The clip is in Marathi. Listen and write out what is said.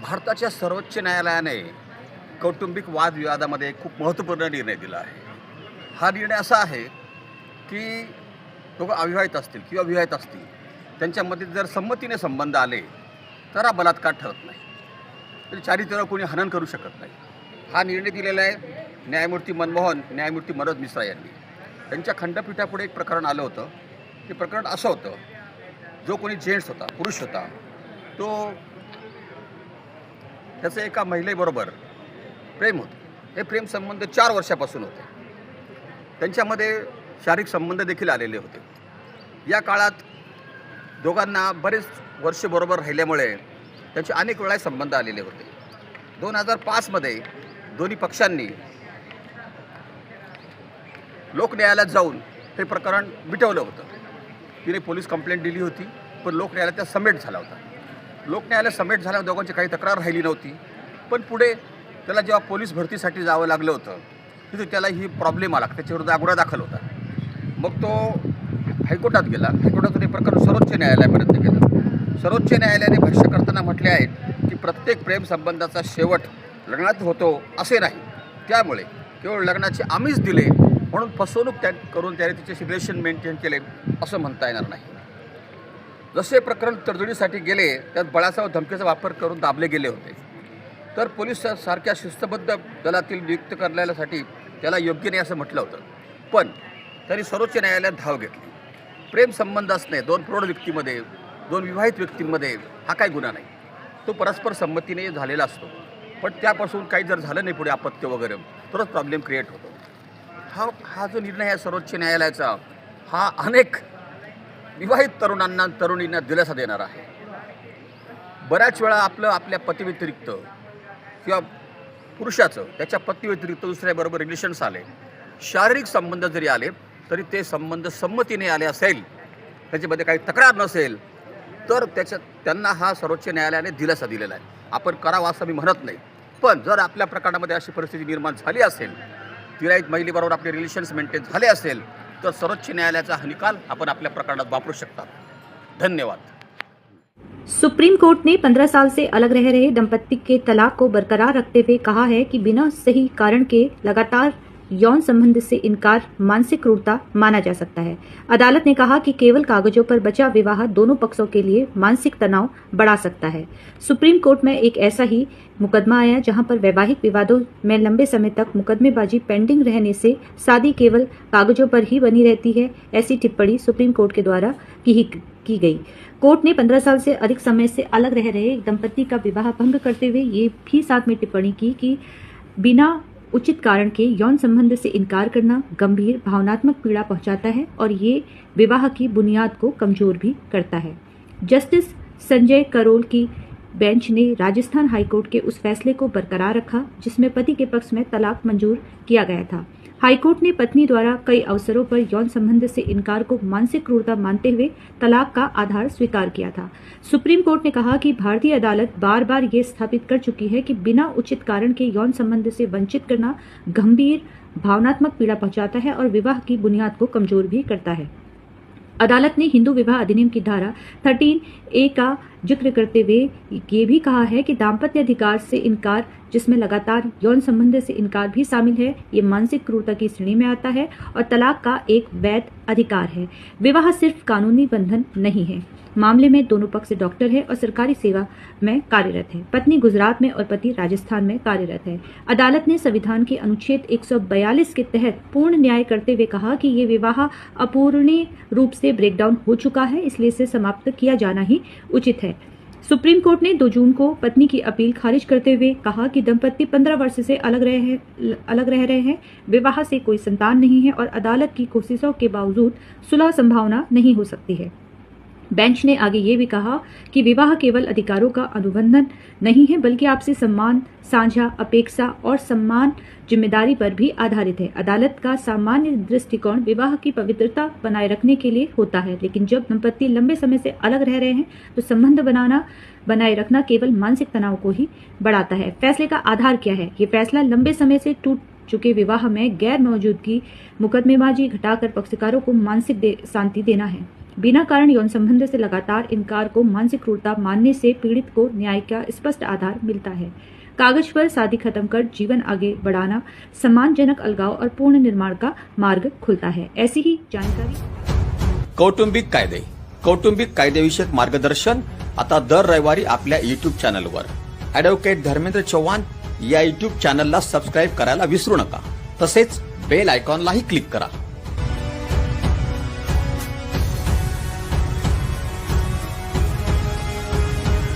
भारताच्या सर्वोच्च न्यायालयाने कौटुंबिक वादविवादामध्ये खूप महत्त्वपूर्ण निर्णय दिला आहे. हा निर्णय असा आहे की दोघं अविवाहित असतील किंवा विवाहित असतील, त्यांच्यामध्ये जर संमतीने संबंध आले तर हा बलात्कार ठरत नाही. तर चारित्र्यावर कोणी हनन करू शकत नाही. हा निर्णय दिलेला आहे न्यायमूर्ती मनमोहन, न्यायमूर्ती मनोज मिश्रा यांनी. त्यांच्या खंडपीठापुढे एक प्रकरण आलं होतं. ते प्रकरण असं होतं, जो कोणी जेंट्स होता, पुरुष होता, तो त्याचं एका महिलेबरोबर प्रेम होतं. हे प्रेम संबंध 4 वर्षापासून होते. त्यांच्यामध्ये शारीरिक संबंध देखील आलेले होते. या काळात दोघांना बरेच वर्ष बरोबर राहिल्यामुळे त्यांचे अनेक वेळा संबंध आलेले होते. 2005मध्ये दोन्ही पक्षांनी लोक न्यायालयात जाऊन हे प्रकरण मिटवलं होतं. तिने पोलीस कंप्लेंट दिली होती, पण लोक न्यायालयात त्या सबमिट झाला होता. लोक न्यायालयात सबमिट झाल्यावर दोघांची काही तक्रार राहिली नव्हती. पण पुढे त्याला जेव्हा पोलीस भरतीसाठी जावं लागलं होतं, तिथे त्याला ही प्रॉब्लेम आला. त्याच्याविरुद्ध गुन्हा दाखल होता. मग तो हायकोर्टात गेला. हायकोर्टातून हे प्रकरण सर्वोच्च न्यायालयापर्यंत गेलं. सर्वोच्च न्यायालयाने भाष्य करताना म्हटले आहेत की प्रत्येक प्रेमसंबंधाचा शेवट लग्नात होतो असे नाही. त्यामुळे केवळ लग्नाचे आमिष दिले म्हणून फसवणूक करून त्याने तिचे रिलेशन मेंटेन केले असं म्हणता येणार नाही. जसे प्रकरण तडजोडीसाठी गेले, त्यात बळाचा व धमकीचा वापर करून दाबले गेले होते, तर पोलीस सारख्या शिस्तबद्ध दलातील नियुक्त करण्यासाठी त्याला योग्य नाही असं म्हटलं होतं. पण त्यांनी सर्वोच्च न्यायालयात धाव घेतली. प्रेम संबंध असणे दोन प्रौढ व्यक्तीमध्ये, दोन विवाहित व्यक्तींमध्ये हा काही गुन्हा नाही. तो परस्पर संमतीने झालेला असतो. पण त्यापासून काही जर झालं नाही पुढे अपत्य वगैरे, तरच प्रॉब्लेम क्रिएट होतो. हा जो निर्णय आहे सर्वोच्च न्यायालयाचा, हा अनेक विवाहित तरुणींना दिलासा देणार आहे. बऱ्याच वेळा आपल्या पतीव्यतिरिक्त किंवा पुरुषाचं त्याच्या पत्नीव्यतिरिक्त दुसऱ्याबरोबर रिलेशन्स आले, शारीरिक संबंध जरी आले तरी ते संबंध संमतीने आले असेल, त्याच्यामध्ये काही तक्रार नसेल, तर त्यांना हा सर्वोच्च न्यायालयाने दिलासा दिलेला आहे. आपण करावा असं मी म्हणत नाही. पण जर आपल्या प्रकरणामध्ये अशी परिस्थिती निर्माण झाली असेल, विवाहित महिलेबरोबर आपले रिलेशन्स मेंटेन झाले असेल, तर सर्वोच्च न्यायालयाचा हा निकाल आपण आपल्या प्रकरणात वापरू शकता. धन्यवाद. सुप्रीम कोर्ट ने 15 साल से अलग रह रहे दंपत्ति के तलाक को बरकरार रखते हुए कहा है कि बिना सही कारण के लगातार यौन संबंध से इनकार मानसिक क्रूरता माना जा सकता है. अदालत ने कहा कि केवल कागजों पर बचा विवाह दोनों पक्षों के लिए मानसिक तनाव बढ़ा सकता है. सुप्रीम कोर्ट में एक ऐसा ही मुकदमा आया जहां पर वैवाहिक विवादों में लंबे समय तक मुकदमेबाजी पेंडिंग रहने से शादी केवल कागजों पर ही बनी रहती है. ऐसी टिप्पणी सुप्रीम कोर्ट के द्वारा की गई. कोर्ट ने 15 साल से अधिक समय से अलग रह रहे एक दंपत्ति का विवाह भंग करते हुए ये भी साथ में टिप्पणी की कि बिना उचित कारण के यौन संबंध से इनकार करना गंभीर भावनात्मक पीड़ा पहुंचाता है और ये विवाह की बुनियाद को कमजोर भी करता है. जस्टिस संजय करोल की बेंच ने राजस्थान हाईकोर्ट के उस फैसले को बरकरार रखा जिसमें पति के पक्ष में तलाक मंजूर किया गया था. हाईकोर्ट ने पत्नी द्वारा कई अवसरों पर यौन संबंध से इनकार को मानसिक क्रूरता मानते हुए तलाक का आधार स्वीकार किया था. सुप्रीम कोर्ट ने कहा कि भारतीय अदालत बार बार ये स्थापित कर चुकी है कि बिना उचित कारण के यौन संबंध से वंचित करना गंभीर भावनात्मक पीड़ा पहुंचाता है और विवाह की बुनियाद को कमजोर भी करता है. अदालत ने हिंदू विवाह अधिनियम की धारा 13A का जिक्र करते हुए ये भी कहा है कि दाम्पत्य अधिकार से इनकार, जिसमें लगातार यौन संबंध से इनकार भी शामिल है, ये मानसिक क्रूरता की श्रेणी में आता है और तलाक का एक वैध अधिकार है. विवाह सिर्फ कानूनी बंधन नहीं है. मामले में दोनों पक्ष डॉक्टर है और सरकारी सेवा में कार्यरत है. पत्नी गुजरात में और पति राजस्थान में कार्यरत है. अदालत ने संविधान के अनुच्छेद 142 के तहत पूर्ण न्याय करते हुए कहा कि ये विवाह अपूरणीय रूप से ब्रेकडाउन हो चुका है, इसलिए इसे समाप्त किया जाना ही उचित है. सुप्रीम कोर्ट ने 2 जून को पत्नी की अपील खारिज करते हुए कहा कि दंपत्ति 15 वर्ष से अलग रह रहे हैं, विवाह से कोई संतान नहीं है और अदालत की कोशिशों के बावजूद सुलह संभावना नहीं हो सकती है. बेंच ने आगे ये भी कहा कि विवाह केवल अधिकारों का अनुबंधन नहीं है, बल्कि आपसी सम्मान, साझा अपेक्षा और सम्मान जिम्मेदारी पर भी आधारित है. अदालत का सामान्य दृष्टिकोण विवाह की पवित्रता बनाए रखने के लिए होता है, लेकिन जब दंपत्ति लंबे समय से अलग रह रहे हैं तो संबंध बनाए रखना केवल मानसिक तनाव को ही बढ़ाता है. फैसले का आधार क्या है? ये फैसला लंबे समय से टूट चुके विवाह में गैर मौजूदगी, मुकदमेबाजी घटाकर पक्षकारों को मानसिक शांति देना है. बिना कारण यौन संबंध से लगातार इनकार को मानसिक क्रूरता मानने से पीड़ित को न्याय का स्पष्ट आधार मिलता है। कागज पर शादी खत्म कर जीवन आगे बढ़ाना सम्मानजनक अलगाव और पूर्ण निर्माण का मार्ग खुलता है। ऐसी ही जानकारी कौटुंबिक कायदेविषयक मार्गदर्शन आता दर रविवारी आपल्या YouTube चॅनलवर ॲडव्होकेट धर्मेंद्र चव्हाण या YouTube चॅनलला सबस्क्राईब करायला विसरू नका। तसेच बेल आयकॉनलाही क्लिक करा।